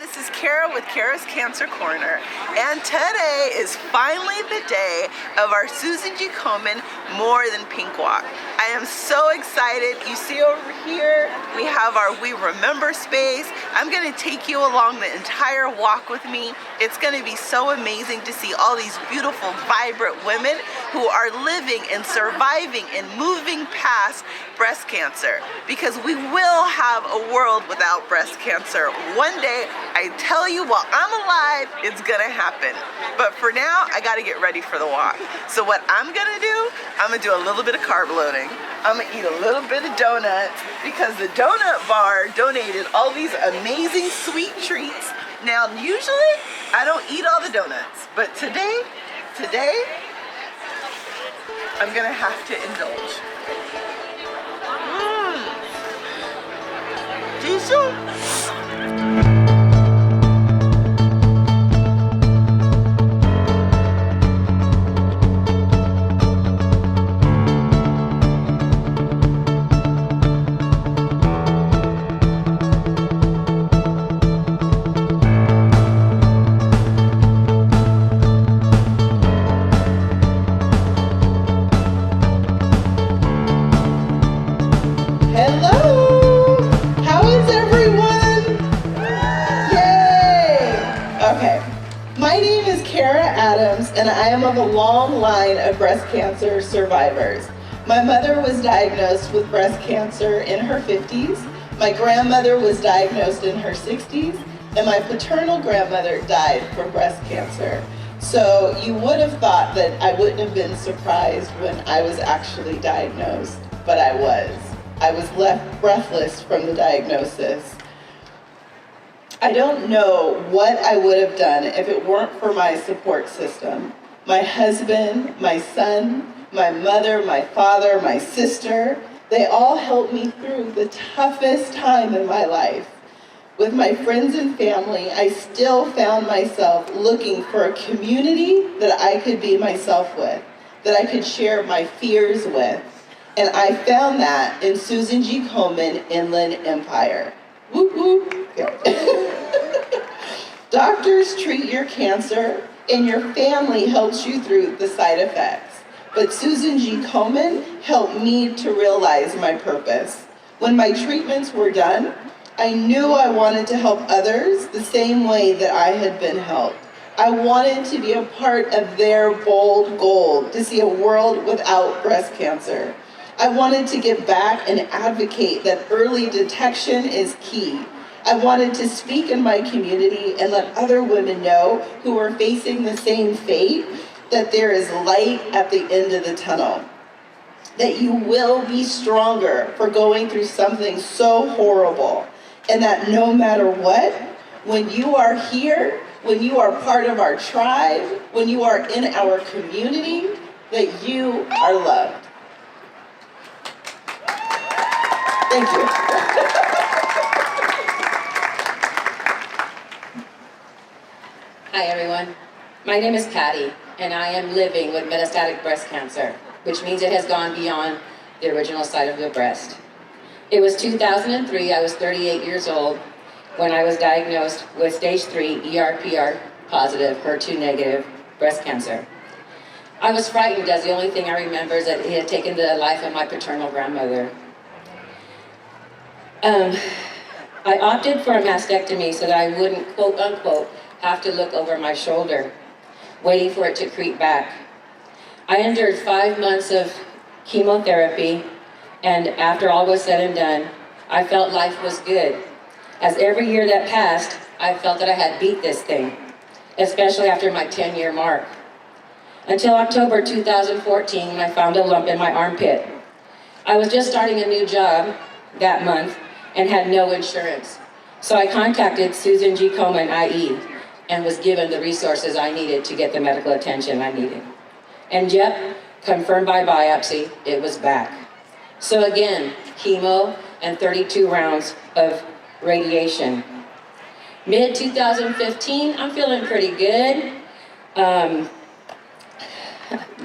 This is Kara with Kara's Cancer Corner, and today is finally the day of our Susan G. Komen More Than Pink Walk. I am so excited. You see over here, we have our We Remember space. I'm going to take you along the entire walk with me. It's going to be so amazing to see all these beautiful, vibrant women who are living and surviving and moving past breast cancer, because we will have a world without breast cancer. One day, I tell you, while I'm alive, it's gonna happen. But for now, I gotta get ready for the walk. So what I'm gonna do, I'm gonna do a little bit of carb loading. I'm gonna eat a little bit of donuts, because the donut bar donated all these amazing sweet treats. Now, usually, I don't eat all the donuts, but today, I'm gonna have to indulge. Diesel? And I am of a long line of breast cancer survivors. My mother was diagnosed with breast cancer in her 50s, my grandmother was diagnosed in her 60s, and my paternal grandmother died from breast cancer. So you would have thought that I wouldn't have been surprised when I was actually diagnosed, but I was. I was left breathless from the diagnosis. I don't know what I would have done if it weren't for my support system. My husband, my son, my mother, my father, my sister, they all helped me through the toughest time in my life. With my friends and family, I still found myself looking for a community that I could be myself with, that I could share my fears with. And I found that in Susan G. Komen Inland Empire. Whoop whoop. Doctors treat your cancer and your family helps you through the side effects. But Susan G. Komen helped me to realize my purpose. When my treatments were done, I knew I wanted to help others the same way that I had been helped. I wanted to be a part of their bold goal to see a world without breast cancer. I wanted to give back and advocate that early detection is key. I wanted to speak in my community and let other women know who are facing the same fate that there is light at the end of the tunnel. That you will be stronger for going through something so horrible. And that no matter what, when you are here, when you are part of our tribe, when you are in our community, that you are loved. Thank you. Hi everyone, my name is Patty and I am living with metastatic breast cancer, which means it has gone beyond the original site of the breast. It was 2003, I was 38 years old when I was diagnosed with stage 3 ER/PR positive, HER2 negative breast cancer. I was frightened, as the only thing I remember is that it had taken the life of my paternal grandmother. I opted for a mastectomy so that I wouldn't, quote unquote, have to look over my shoulder, waiting for it to creep back. I endured 5 months of chemotherapy, and after all was said and done, I felt life was good. As every year that passed, I felt that I had beat this thing, especially after my 10-year mark. Until October 2014, when I found a lump in my armpit. I was just starting a new job that month and had no insurance. So I contacted Susan G. Komen, IE, and was given the resources I needed to get the medical attention I needed. And yep, confirmed by biopsy, it was back. So again, chemo and 32 rounds of radiation. Mid-2015, I'm feeling pretty good.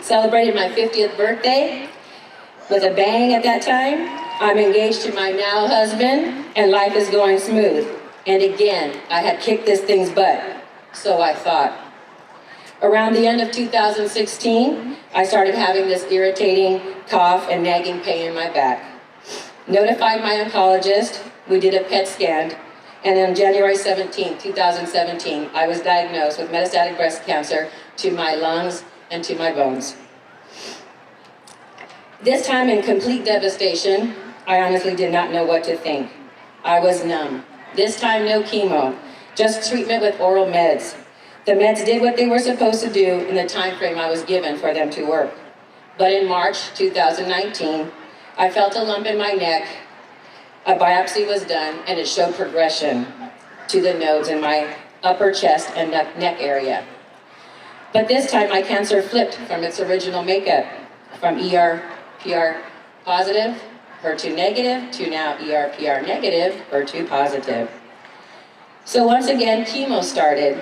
Celebrated my 50th birthday with a bang at that time. I'm engaged to my now husband, and life is going smooth. And again, I had kicked this thing's butt, so I thought. Around the end of 2016, I started having this irritating cough and nagging pain in my back. Notified my oncologist, we did a PET scan, and on January 17, 2017, I was diagnosed with metastatic breast cancer to my lungs and to my bones. This time in complete devastation, I honestly did not know what to think. I was numb. This time no chemo, just treatment with oral meds. The meds did what they were supposed to do in the time frame I was given for them to work. But in March 2019, I felt a lump in my neck. A biopsy was done and it showed progression to the nodes in my upper chest and neck area. But this time my cancer flipped from its original makeup, from ER/PR positive, HER2 negative, to now ER/PR negative, HER2 positive. So once again, chemo started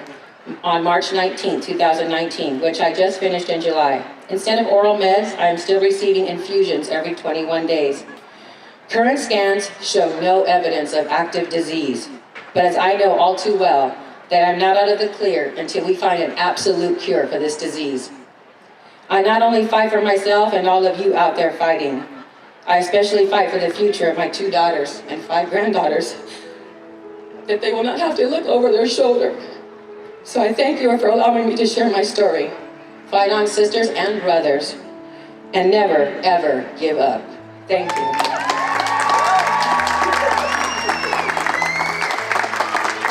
on March 19, 2019, which I just finished in July. Instead of oral meds, I am still receiving infusions every 21 days. Current scans show no evidence of active disease, but as I know all too well, that I'm not out of the clear until we find an absolute cure for this disease. I not only fight for myself and all of you out there fighting, I especially fight for the future of my 2 daughters and 5 granddaughters, that they will not have to look over their shoulder. So I thank you for allowing me to share my story. Fight on, sisters and brothers, and never, ever give up. Thank you.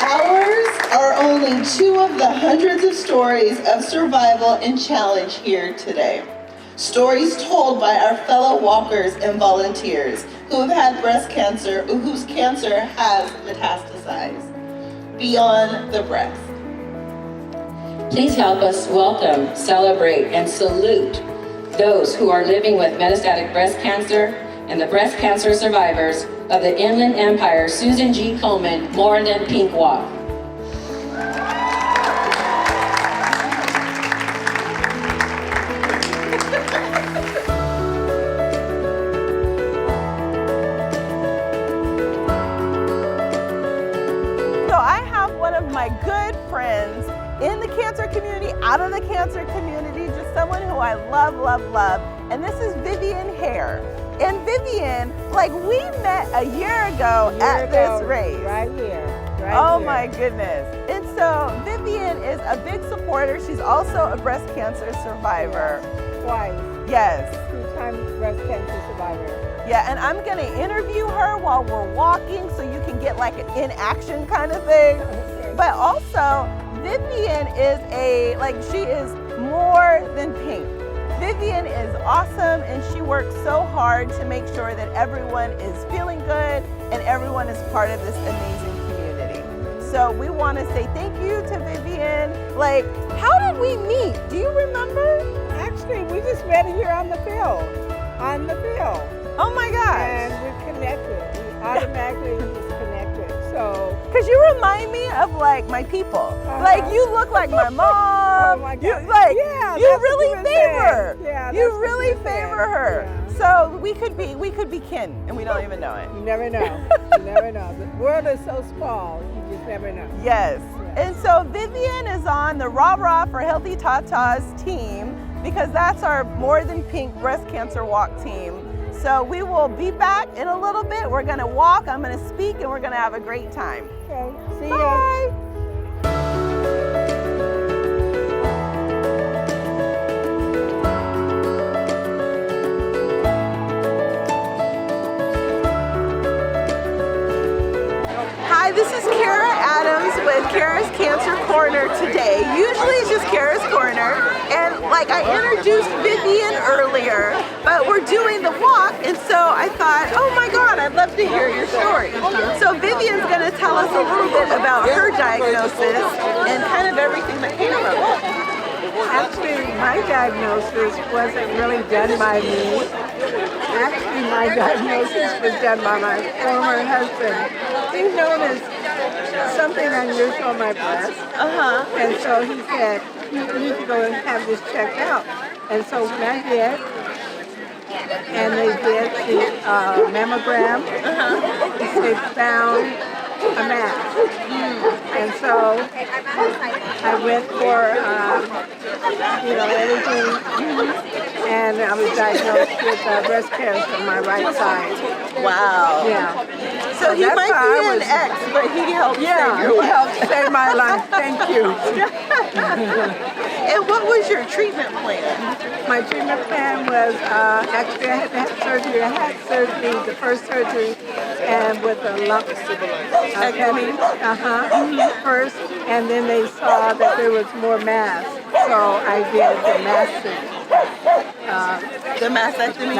Ours are only 2 of the hundreds of stories of survival and challenge here today. Stories told by our fellow walkers and volunteers who have had breast cancer, whose cancer has metastasized beyond the breast. Please help us welcome, celebrate, and salute those who are living with metastatic breast cancer and the breast cancer survivors of the Inland Empire Susan G. Komen More Than Pink Walk. So I have one of my good friends in the cancer community, out of the cancer community, just someone who I love, love, love. And this is Vivian Hare. And Vivian, like we met a year ago at this race. Right here. Oh my goodness. And so Vivian is a big supporter. She's also a breast cancer survivor. Twice. Yes. 2-time breast cancer survivor. Yeah, and I'm gonna interview her while we're walking so you can get like an in-action kind of thing. Okay. But also, Vivian is she is more than pink. Vivian is awesome and she works so hard to make sure that everyone is feeling good and everyone is part of this amazing community. So we want to say thank you to Vivian. Like, how did we meet? Do you remember? Actually, we just met here on the field. Oh my gosh. And we connected. We automatically just connected. So. Because you remind me of like my people. Like you look like my mom. Oh my God. You like Yeah, you that's really what you favor. said. Yeah, you that's what really you favor said. her. Yeah. So we could be kin and we don't even know it. You never know. You never know. The world is so small. You just never know. Yes. And so Vivian is on the Rah Rah for Healthy Tatas team because that's our More Than Pink breast cancer walk team. So we will be back in a little bit. We're gonna walk, I'm gonna speak, and we're gonna have a great time. Okay. See ya. Bye. Hi, this is Kara Adams with Kara's Cancer Corner today. Usually it's just Kara's Corner, and like I introduced Vivian earlier, but we're doing the walk, and so I thought, oh my God, I'd love to hear your story. So Vivian's gonna tell us a little bit about her diagnosis and kind of everything that came from it. Actually, my diagnosis wasn't really done by me. Actually, my diagnosis was done by my former husband. He's known as something unusual on my breast. And so he said, you need to go and have this checked out. And so when I did, and they did the mammogram, they found a mass. And so I went for, everything. And I was diagnosed with breast cancer on my right side. Wow. Yeah. So he that's might how be I an was- ex, but he helped save Yeah, your he life. helped save my life. Thank you. And what was your treatment plan? My treatment plan was actually I had to have surgery. I had surgery, the first surgery, and with a lump first, and then they saw that there was more mass, so I did the mastectomy. The mastectomy?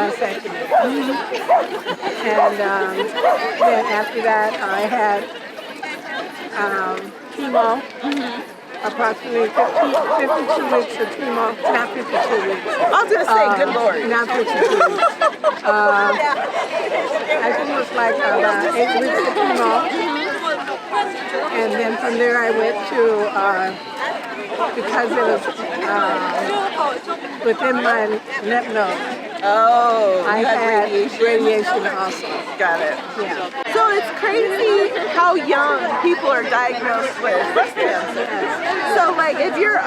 And then after that, I had chemo. Approximately 52 weeks of chemo, not 52 weeks. I was going to say, good Lord. Not 52 weeks. I think it was like about 8 weeks of chemo. And then from there I went to, because it was within my lymph node. Oh, I had radiation also. Got it. Yeah. So it's crazy how young people are diagnosed with breast cancer. So like if you're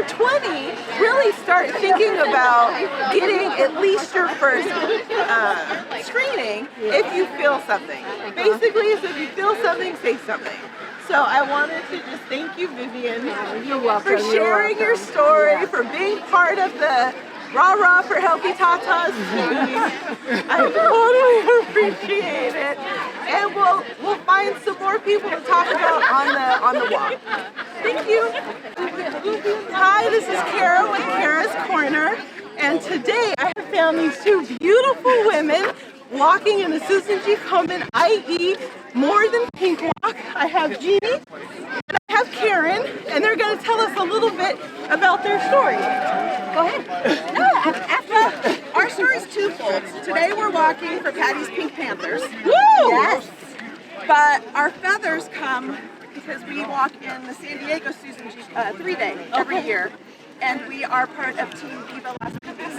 20, really start thinking about getting at least your first screening if you feel something. Basically, is if you feel something, say something. So I wanted to just thank you, Vivian, for sharing your story, for being part of the Rah Rah for Healthy Tatas team. I totally appreciate it. And we'll find some more people to talk about on the walk. Thank you. Hi, this is Kara with Kara's Korner. And today I have found these two beautiful women walking in the Susan G. Komen, i.e. More Than Pink Walk. I have Jeannie and I have Karen, and they're going to tell us a little bit about their story. Go ahead. Our story's twofold. Today we're walking for Patty's Pink Panthers. Woo! Yes. But our feathers come because we walk in the San Diego Susan G 3-day every year. And we are part of Team Viva Las Pipas.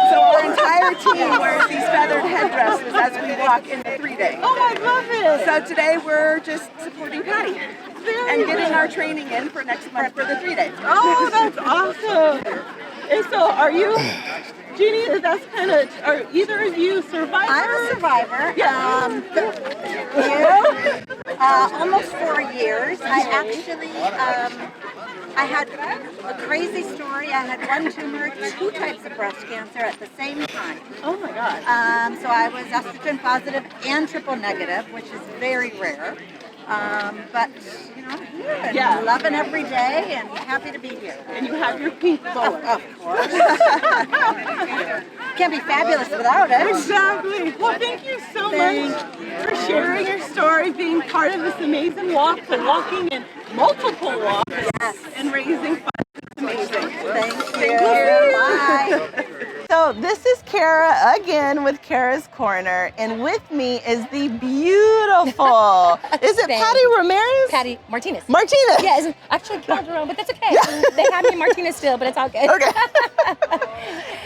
So our entire team wears these feathered headdresses as we walk in the 3-day. Oh, I love it. So today we're just supporting Patty and getting our training in for next month for the 3-day. Oh, that's awesome. And so are you, Jeannie, that's kind of, are either of you survivors? I'm a survivor. Yeah. Almost 4 years. I actually, I had a crazy story. I had one tumor, 2 types of breast cancer at the same time. Oh my God. So I was estrogen positive and triple negative, which is very rare. But, I'm here and loving every day and happy to be here. And you have your pink boa. Of course. Can't be fabulous without it. Exactly. Well, thank you so much for sharing your story, being part of this amazing walk, for walking in multiple walks and raising funds. It's amazing. Thank you. Bye. So this is Kara again with Kara's Korner, and with me is the beautiful, is it Patty Ramirez? Patty Martinez. Martinez. Yeah, it's actually Calderon, but that's okay. They have me Martinez still, but it's all good. Okay.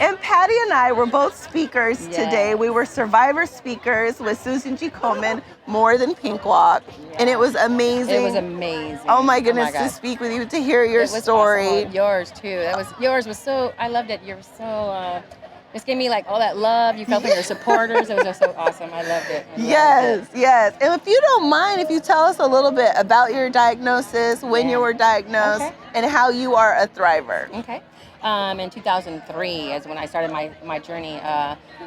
And Patty and I were both speakers today. We were survivor speakers with Susan G. Komen, More Than Pink Walk, and it was amazing. It was amazing. Oh my goodness, God. to speak with you, to hear your It was story. awesome. Yours too. Yours was so, I loved it. You were so, just gave me like all that love. You felt like your supporters. It was just so awesome. I loved it. Yes. And if you don't mind, if you tell us a little bit about your diagnosis, when you were diagnosed, and how you are a thriver. Okay. In 2003 is when I started my journey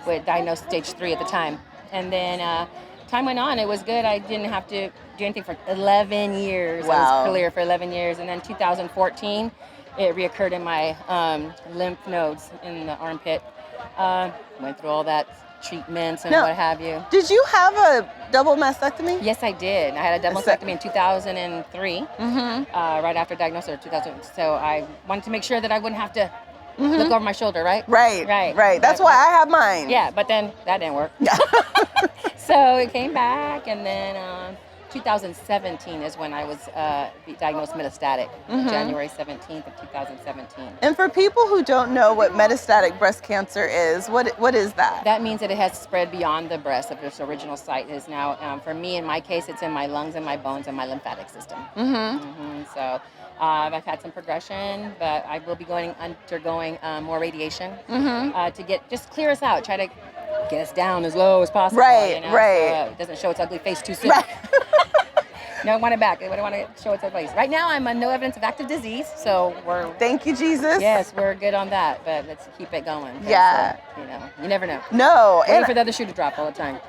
with diagnosed stage 3 at the time. And then time went on. It was good. I didn't have to do anything for 11 years. Wow. I was clear for 11 years. And then 2014, it reoccurred in my lymph nodes in the armpit. Went through all that treatments and what have you. Did you have a double mastectomy? Yes, I did. I had a double mastectomy in 2003, right after diagnosis, or 2000. So I wanted to make sure that I wouldn't have to look over my shoulder, right? Right. That's why I have mine. Yeah, but then that didn't work. So it came back, and then 2017 is when I was diagnosed metastatic, January 17th of 2017. And for people who don't know what metastatic breast cancer is, what is that? That means that it has spread beyond the breast of its original site. Is now, for me, in my case, it's in my lungs and my bones and my lymphatic system. So I've had some progression, but I will be undergoing more radiation to just clear us out, try to get us down as low as possible. Right, right. So it doesn't show its ugly face too soon. Right. No, I want it back. I don't want to show its ugly face. Right now, I'm on no evidence of active disease, so we're... Thank you, Jesus. Yes, we're good on that, but let's keep it going. Yeah. You never know. No. Waiting for the other shoe to drop all the time.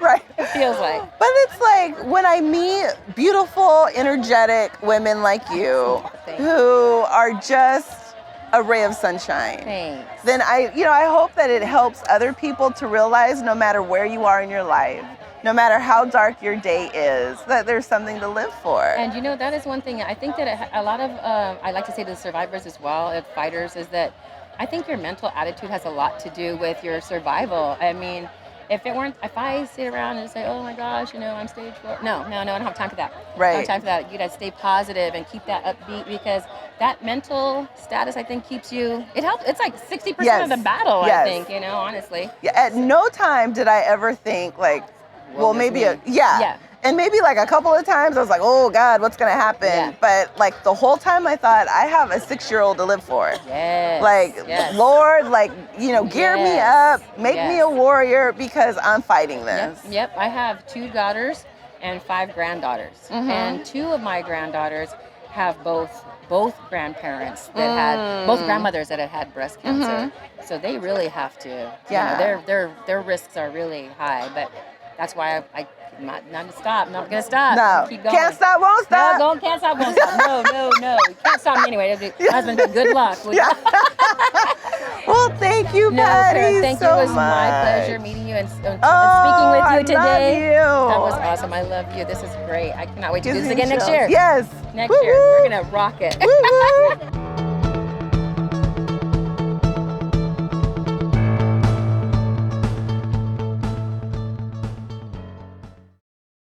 Right. It feels like. But it's like when I meet beautiful, energetic women like you who are just a ray of sunshine. Thanks. Then I hope that it helps other people to realize no matter where you are in your life, no matter how dark your day is, that there's something to live for. And that is one thing I think that a lot of, I like to say to the survivors as well, fighters, is that I think your mental attitude has a lot to do with your survival. I mean, if I sit around and say, oh my gosh, I'm stage 4. No, I don't have time for that. Right. I don't have time for that. You gotta stay positive and keep that upbeat, because that mental status, I think, keeps you, it helps. It's like 60% of the battle, I think, honestly. Yeah, at no time did I ever think and maybe like a couple of times I was like, oh God, what's gonna happen? Yeah. But like the whole time I thought, I have a 6-year-old to live for. Yes. Lord, gear me up, make me a warrior, because I'm fighting this. Yep. I have 2 daughters and 5 granddaughters. And 2 of my granddaughters have both grandparents that had, both grandmothers that had breast cancer. So they really have to, their risks are really high, but that's why I'm not going to stop. Not going to stop. No. Keep going. Can't stop, won't stop. No, can't stop, won't stop. No. You can't stop me anyway. Husband, good luck. Well, thank you, Patty, Chris, thank you. It was my pleasure meeting you and speaking with you today. Love you. That was awesome. I love you. This is great. I cannot wait to do this again next year. Yes. Next year. We're going to rock it.